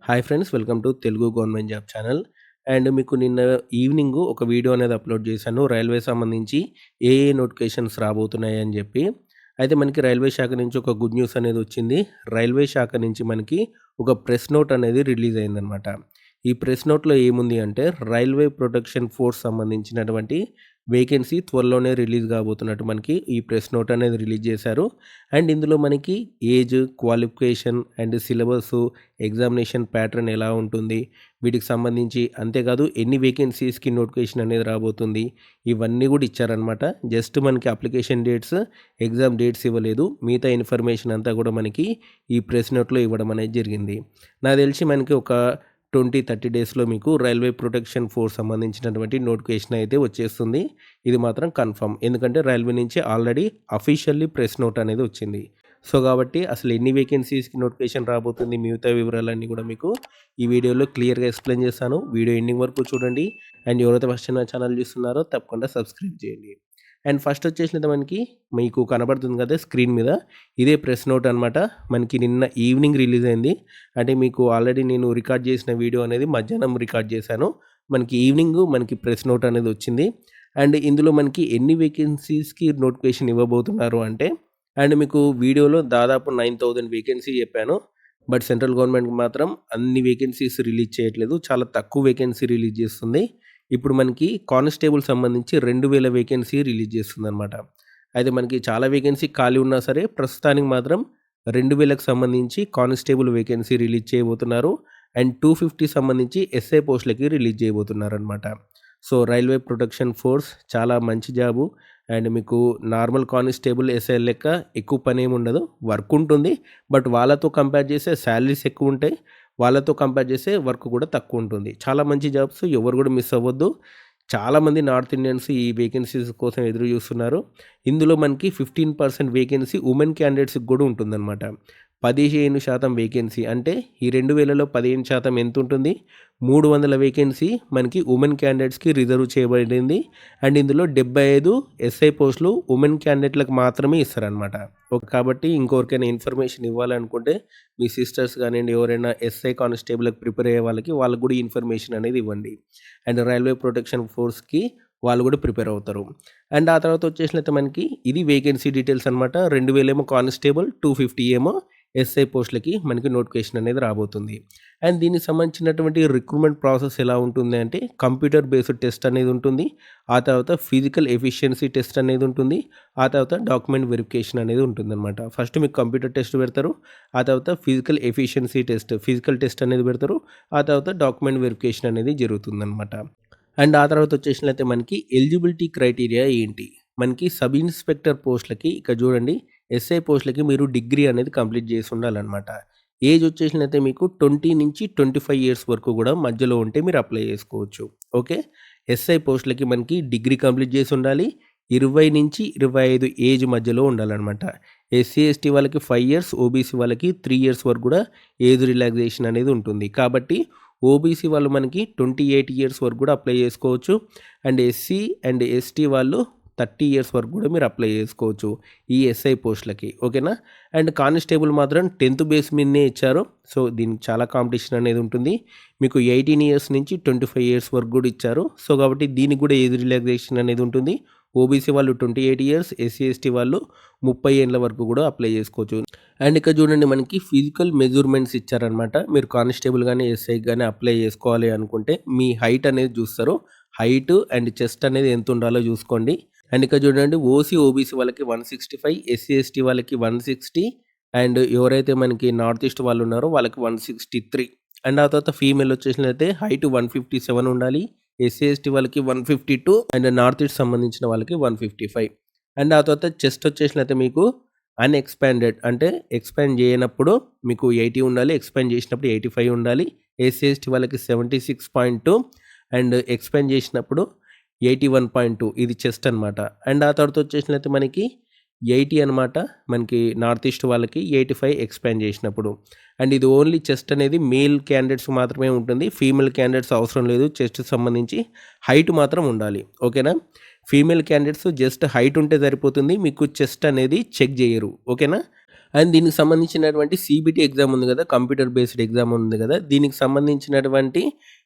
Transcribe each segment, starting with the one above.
Hi friends, welcome to Telugu government job channel. And మీకు నిన్న evening ఒక వీడియో అనేది అప్లోడ్ చేశాను. రైల్వే సంబంధించి ఏ ఏ నోటిఫికేషన్స్ రాబోతున్నాయి అని చెప్పి. అయితే మనకి రైల్వే శాఖ నుంచి ఒక గుడ్ న్యూస్ అనేది వచ్చింది. రైల్వే శాఖ నుంచి మనకి ఒక ప్రెస్ నోట్ అనేది రిలీజ్ అయిందనమాట. ఈ ప్రెస్ నోట్‌లో ఏముంది అంటే రైల్వే ప్రొటెక్షన్ ఫోర్స్ సంబంధించినటువంటి వేకెన్సీ త్వరలోనే రిలీజ్ కాబోతున్నట్టు మనకి ఈ ప్రెస్ నోట్ అనేది రిలీజ్ చేశారు. అండ్ ఇందులో మనకి age, qualification and syllabus, examination pattern ఎలా ఉంటుంది, వీటికి సంబంధించి అంతేకాదు ఎన్ని వేకెన్సీస్‌కి నోటిఫికేషన్ అనేది రాబోతుంది, ఇవన్నీ కూడా ఇచ్చారనమాట. జస్ట్ మనకి అప్లికేషన్ డేట్స్, ఎగ్జామ్ డేట్స్ ఇవ్వలేదు. మిగతా ఇన్ఫర్మేషన్ అంతా కూడా మనకి ఈ ప్రెస్ నోట్‌లో ఇవ్వడం అనేది జరిగింది. నాకు తెలిసి మనకి ఒక 20-30 డేస్‌లో మీకు రైల్వే ప్రొటెక్షన్ ఫోర్స్ సంబంధించినటువంటి నోటిఫికేషన్ అయితే వచ్చేస్తుంది. ఇది మాత్రం కన్ఫర్మ్. ఎందుకంటే రైల్వే నుంచి ఆల్రెడీ అఫీషియల్లీ ప్రెస్ నోట్ అనేది వచ్చింది. సో కాబట్టి అసలు ఎన్ని వేకెన్సీస్‌కి నోటిఫికేషన్ రాబోతుంది, మిగతా వివరాలన్నీ కూడా మీకు ఈ వీడియోలో క్లియర్‌గా ఎక్స్‌ప్లెయిన్ చేస్తాను. వీడియో ఎండింగ్ వరకు చూడండి. అండ్ ఎవరైతే ఫస్ట్ నా ఛానల్ చూస్తున్నారో తప్పకుండా సబ్స్క్రైబ్ చేయండి. అండ్ ఫస్ట్ వచ్చేసినది మనకి మీకు కనబడుతుంది కదా స్క్రీన్ మీద, ఇదే ప్రెస్ నోట్ అనమాట. మనకి నిన్న ఈవినింగ్ రిలీజ్ అయింది. అంటే మీకు ఆల్రెడీ నేను రికార్డ్ చేసిన వీడియో అనేది మధ్యాహ్నం రికార్డ్ చేశాను. మనకి ఈవినింగ్ మనకి ప్రెస్ నోట్ అనేది వచ్చింది. అండ్ ఇందులో మనకి ఎన్ని వేకెన్సీస్‌కి నోటిఫికేషన్ ఇవ్వబోతున్నారు అంటే, అండ్ మీకు వీడియోలో దాదాపు 9000 వేకెన్సీ చెప్పాను. బట్ సెంట్రల్ గవర్నమెంట్ మాత్రం అన్ని వేకెన్సీస్ రిలీజ్ చేయట్లేదు. చాలా తక్కువ వేకెన్సీ రిలీజ్ చేస్తుంది. ఇప్పుడు మనకి కానిస్టేబుల్ సంబంధించి 2000 వేకెన్సీ రిలీజ్ చేస్తుందనమాట. అయితే మనకి చాలా వేకెన్సీ ఖాళీ ఉన్నా సరే ప్రస్తుతానికి మాత్రం 2000కి సంబంధించి కానిస్టేబుల్ వేకెన్సీ రిలీజ్ చేయబోతున్నారు. అండ్ 250 సంబంధించి ఎస్ఐ పోస్టులకి రిలీజ్ చేయబోతున్నారనమాట. సో రైల్వే ప్రొటెక్షన్ ఫోర్స్ చాలా మంచి జాబు. అండ్ మీకు నార్మల్ కానిస్టేబుల్, ఎస్ఐ లెక్క ఎక్కువ పని ఏమి ఉండదు. వర్క్ ఉంటుంది. బట్ వాళ్ళతో కంపేర్ చేస్తే శాలరీస్ ఎక్కువ ఉంటాయి. వాళ్ళతో కంపేర్ చేస్తే వర్క్ కూడా తక్కువ ఉంటుంది. చాలా మంచి జాబ్స్, ఎవరు కూడా మిస్ అవ్వద్దు. చాలామంది నార్త్ ఇండియన్స్ ఈ వేకెన్సీస్ కోసం ఎదురు చూస్తున్నారు. ఇందులో మనకి 15% వేకెన్సీ ఉమెన్ క్యాండిడేట్స్‌కి కూడా ఉంటుందన్నమాట. 15% వేకెన్సీ అంటే ఈ 2000లో 15% ఎంత ఉంటుంది? 300 వేకెన్సీ మనకి ఉమెన్ క్యాండిడేట్స్‌కి రిజర్వ్ చేయబడింది. అండ్ ఇందులో 75 ఎస్ఐ పోస్టులు ఉమెన్ క్యాండిడేట్లకు మాత్రమే ఇస్తారనమాట. కాబట్టి ఇంకొకరికైనా ఇన్ఫర్మేషన్ ఇవ్వాలనుకుంటే మీ సిస్టర్స్ కానివ్వండి, ఎవరైనా ఎస్ఐ కానిస్టేబుల్‌కి ప్రిపేర్ అయ్యే వాళ్ళకి కూడా ఇన్ఫర్మేషన్ అనేది ఇవ్వండి. అండ్ రైల్వే ప్రొటెక్షన్ ఫోర్స్‌కి వాళ్ళు కూడా ప్రిపేర్ అవుతారు. అండ్ ఆ తర్వాత వచ్చేసినట్టు మనకి ఇది వేకెన్సీ డీటెయిల్స్ అనమాట. 2000 ఏమో కానిస్టేబుల్, 250 ఏమో ఎస్ఐ పోస్టులకి మనకి నోటిఫికేషన్ అనేది రాబోతుంది. అండ్ దీనికి సంబంధించినటువంటి రిక్రూట్మెంట్ ప్రాసెస్ ఎలా ఉంటుంది అంటే, కంప్యూటర్ బేస్డ్ టెస్ట్ అనేది ఉంటుంది. ఆ తర్వాత ఫిజికల్ ఎఫిషియన్సీ టెస్ట్ అనేది ఉంటుంది. ఆ తర్వాత డాక్యుమెంట్ వెరిఫికేషన్ అనేది ఉంటుందన్నమాట. ఫస్ట్ మీకు కంప్యూటర్ టెస్ట్ పెడతారు. ఆ తర్వాత physical efficiency test, physical test అనేది పెడతారు. ఆ తర్వాత డాక్యుమెంట్ వెరిఫికేషన్ అనేది జరుగుతుందన్నమాట. అండ్ ఆ తర్వాత వచ్చేసినట్లయితే మనకి ఎలిజిబిలిటీ క్రైటీరియా ఏంటి? మనకి సబ్ ఇన్స్పెక్టర్ పోస్టులకి ఇక్కడ చూడండి, ఎస్ఐ పోస్టులకి మీరు డిగ్రీ అనేది కంప్లీట్ చేసి ఉండాలన్నమాట. ఏజ్ వచ్చేసినట్లయితే మీకు 20-25 ఇయర్స్ వరకు కూడా మధ్యలో ఉంటే మీరు అప్లై చేసుకోవచ్చు. ఓకే. ఎస్ఐ పోస్టులకి మనకి డిగ్రీ కంప్లీట్ చేసి ఉండాలి. 20-25 ఏజ్ మధ్యలో ఉండాలన్నమాట. ఎస్సీ, ఎస్టీ వాళ్ళకి 5 ఇయర్స్, ఓబీసీ వాళ్ళకి 3 ఇయర్స్ వరకు కూడా ఏజ్ రిలాక్సేషన్ అనేది ఉంటుంది. కాబట్టి ఓబీసీ వాళ్ళు మనకి 28 ఇయర్స్ వరకు కూడా అప్లై చేసుకోవచ్చు. అండ్ ఎస్సీ అండ్ ఎస్టీ వాళ్ళు 30 ఇయర్స్ వరకు కూడా మీరు అప్లై చేసుకోవచ్చు ఈ ఎస్ఐ పోస్టులకి. ఓకేనా. అండ్ కానిస్టేబుల్ మాత్రం 10th బేస్ మీదనే ఇచ్చారు. సో దీనికి చాలా కాంపిటీషన్ అనేది ఉంటుంది. మీకు 18 ఇయర్స్ నుంచి 25 ఇయర్స్ వరకు కూడా ఇచ్చారు. సో కాబట్టి దీనికి కూడా ఏజ్ రిలాక్సేషన్ అనేది ఉంటుంది. ఓబీసీ వాళ్ళు 28 ఇయర్స్, ఎస్సీ ఎస్టీ వాళ్ళు 30 ఏళ్ళ వరకు కూడా అప్లై చేసుకోవచ్చు. అండ్ ఇక్కడ చూడండి మనకి ఫిజికల్ మెజర్మెంట్స్ ఇచ్చారనమాట. మీరు కానిస్టేబుల్ కానీ ఎస్ఐకి కానీ అప్లై చేసుకోవాలి అనుకుంటే మీ హైట్ అనేది చూస్తారు. హైట్ అండ్ చెస్ట్ అనేది ఎంత ఉండాలో చూసుకోండి. అండ్ ఇక్కడ చూడండి ఓసీ, ఓబీసీ వాళ్ళకి 165, ఎస్సీ ఎస్టీ వాళ్ళకి 160, అండ్ ఎవరైతే మనకి నార్త్ ఈస్ట్ వాళ్ళు ఉన్నారో వాళ్ళకి 163. అండ్ ఆ తర్వాత ఫీమేల్ వచ్చేసినట్లయితే హైట్ 157 ఉండాలి. ఎస్సీ ఎస్టీ వాళ్ళకి 152 అండ్ నార్త్ ఈస్ట్ సంబంధించిన వాళ్ళకి 155. అండ్ ఆ తర్వాత చెస్ట్ వచ్చేసినట్లయితే మీకు అన్ఎక్స్పాండెడ్ అంటే ఎక్స్పాండ్ చేయనప్పుడు మీకు 80 ఉండాలి. ఎక్స్పాండ్ చేసినప్పుడు 85 ఉండాలి. ఎస్సీ ఎస్టీ వాళ్ళకి 76.2 అండ్ ఎక్స్పాండ్ చేసినప్పుడు 81.2 ఇది చెస్ట్ అనమాట. అండ్ ఆ తర్వాత వచ్చేసినట్లయితే మనకి 80 అనమాట. మనకి నార్త్ ఈస్ట్ వాళ్ళకి 85 ఎక్స్పాండ్ చేసినప్పుడు. అండ్ ఇది ఓన్లీ చెస్ట్ అనేది మేల్ క్యాండిడేట్స్ మాత్రమే ఉంటుంది. ఫీమేల్ క్యాండిడేట్స్ అవసరం లేదు. చెస్ట్ సంబంధించి హైట్ మాత్రం ఉండాలి. ఓకేనా. ఫీమేల్ క్యాండిడేట్స్ జస్ట్ హైట్ ఉంటే సరిపోతుంది. మీకు చెస్ట్ అనేది చెక్ చేయరు. ఓకేనా. అండ్ దీనికి సంబంధించినటువంటి సీబీటీ ఎగ్జామ్ ఉంది కదా! కంప్యూటర్ బేస్డ్ ఎగ్జామ్ ఉంది కదా! దీనికి సంబంధించినటువంటి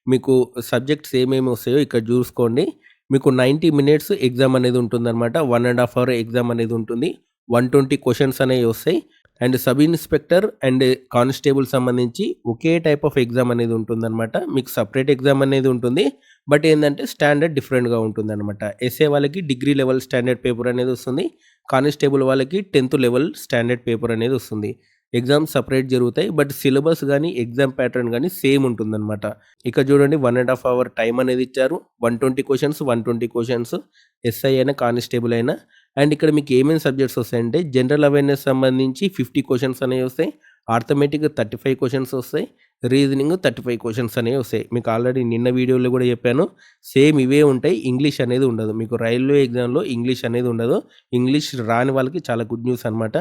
మీకు సబ్జెక్ట్స్ ఏమేమి వస్తాయో ఇక్కడ చూసుకోండి. మీకు 90 మినిట్స్ ఎగ్జామ్ అనేది ఉంటుందన్నమాట. 1 ½ అవర్ ఎగ్జామ్ అనేది ఉంటుంది. 120 క్వెషన్స్ అనేవి వస్తాయి. And sub inspector and constable సంబంధించి ఒకే టైప్ ఆఫ్ ఎగ్జామ్ అనేది ఉంటుందన్నమాట. మీకు సెపరేట్ ఎగ్జామ్ అనేది ఉంటుంది. బట్ ఏందంటే స్టాండర్డ్ డిఫరెంట్‌గా ఉంటుందన్నమాట. ఎస్ఏ వాళ్ళకి డిగ్రీ లెవెల్ స్టాండర్డ్ పేపర్ అనేది వస్తుంది. కానిస్టేబుల్ వాళ్ళకి 10థ్ లెవెల్ స్టాండర్డ్ పేపర్ అనేది వస్తుంది. ఎగ్జామ్స్ సెపరేట్ జరుగుతాయి. బట్ సిలబస్ గాని, ఎగ్జామ్ ప్యాటర్న్ గాని సేమ్ ఉంటుందన్నమాట. ఇక్కడ చూడండి 1 ½ అవర్ టైమ్ అనేది ఇచ్చారు. 120 క్వెషన్స్, 120 క్వెషన్స్ ఎస్ఐ అయినా, కానిస్టేబుల్ అయినా. అండ్ ఇక్కడ మీకు ఏమేమి సబ్జెక్ట్స్ వస్తాయంటే జనరల్ అవేర్‌నెస్ సంబంధించి 50 క్వెషన్స్ అనేవి వస్తాయి. ఆర్థమెటిక్ 35 క్వెషన్స్ వస్తాయి. రీజనింగ్ 35 క్వెషన్స్ అనేవి వస్తాయి. మీకు ఆల్రెడీ నిన్న వీడియోలో కూడా చెప్పాను. సేమ్ ఇవే ఉంటాయి. ఇంగ్లీష్ అనేది ఉండదు. మీకు రైల్వే ఎగ్జామ్‌లో ఇంగ్లీష్ అనేది ఉండదు. ఇంగ్లీష్ రాని వాళ్ళకి చాలా గుడ్ న్యూస్ అనమాట.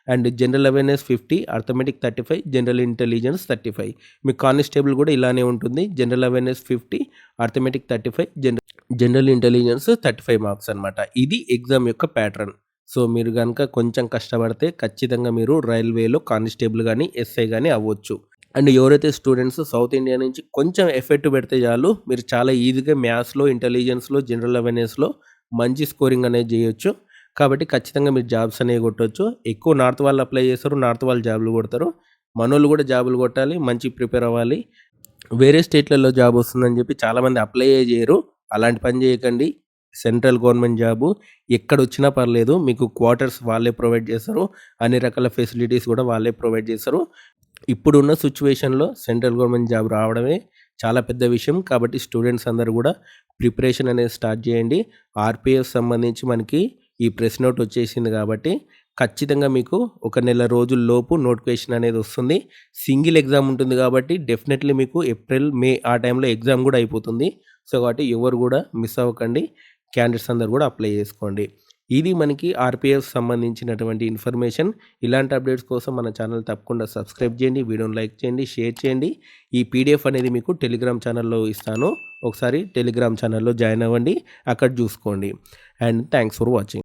And general awareness 50, arithmetic 35, general intelligence 35. మీకు కానిస్టేబుల్ కూడా ఇలానే ఉంటుంది. General awareness 50, arithmetic 35, general intelligence 35 marks అనమాట. ఇది ఎగ్జామ్ యొక్క ప్యాటర్న్. సో, మీరు గనక కొంచెం కష్టపడితే ఖచ్చితంగా మీరు రైల్వేలో కానిస్టేబుల్ గాని, ఎస్ఐ గాని అవ్వచ్చు. అండ్ ఎవరైతే స్టూడెంట్స్ సౌత్ ఇండియా నుంచి కొంచెం ఎఫర్ట్ పెడితే చాలు మీరు చాలా ఈజీగా మ్యాథ్స్‌లో, ఇంటెలిజెన్స్‌లో, జనరల్ అవేర్‌నెస్‌లో మంచి స్కోరింగ్ అనేది చేయొచ్చు. కాబట్టి ఖచ్చితంగా మీరు జాబ్స్ అనేవి కొట్టొచ్చు. ఎక్కువ నార్త్ వాళ్ళు అప్లై చేస్తారు. నార్త్ వాళ్ళు జాబ్‌లు కొడతారు. మనోళ్ళు కూడా జాబులు కొట్టాలి. మంచిగా ప్రిపేర్ అవ్వాలి. వేరే స్టేట్‌లలో జాబ్ వస్తుందని చెప్పి చాలామంది అప్లైయే చేయరు. అలాంటి పని చేయకండి. సెంట్రల్ గవర్నమెంట్ జాబు ఎక్కడొచ్చినా పర్లేదు. మీకు క్వార్టర్స్ వాళ్ళే ప్రొవైడ్ చేస్తారు. అన్ని రకాల ఫెసిలిటీస్ కూడా వాళ్ళే ప్రొవైడ్ చేస్తారు. ఇప్పుడున్న సిట్యుయేషన్‌లో సెంట్రల్ గవర్నమెంట్ జాబ్ రావడమే చాలా పెద్ద విషయం. కాబట్టి స్టూడెంట్స్ అందరూ కూడా ప్రిపరేషన్ అనేది స్టార్ట్ చేయండి. ఆర్‌పీఎఫ్ సంబంధించి మనకి ఈ ప్రెస్ నోట్ వచ్చేసింది కాబట్టి ఖచ్చితంగా మీకు ఒక నెల రోజుల్లోపు నోటిఫికేషన్ అనేది వస్తుంది. సింగిల్ ఎగ్జామ్ ఉంటుంది కాబట్టి డెఫినెట్‌లీ మీకు ఏప్రిల్, మే ఆ టైంలో ఎగ్జామ్ కూడా అయిపోతుంది. సో, కాబట్టి ఎవరు కూడా మిస్ అవ్వకండి. క్యాండిడేట్స్ అందరూ కూడా అప్లై చేసుకోండి. ఇది మనకి ఆర్‌పీఎఫ్ సంబంధించినటువంటి ఇన్ఫర్మేషన్. ఇలాంటి అప్డేట్స్ కోసం మన ఛానల్ తప్పకుండా సబ్స్క్రైబ్ చేయండి. వీడియోని లైక్ చేయండి, షేర్ చేయండి. ఈ పీడిఎఫ్ అనేది మీకు టెలిగ్రామ్ ఛానల్‌లో ఇస్తాను. ఒకసారి టెలిగ్రామ్ ఛానల్‌లో జాయిన్ అవ్వండి. అక్కడ చూసుకోండి. And thanks for watching.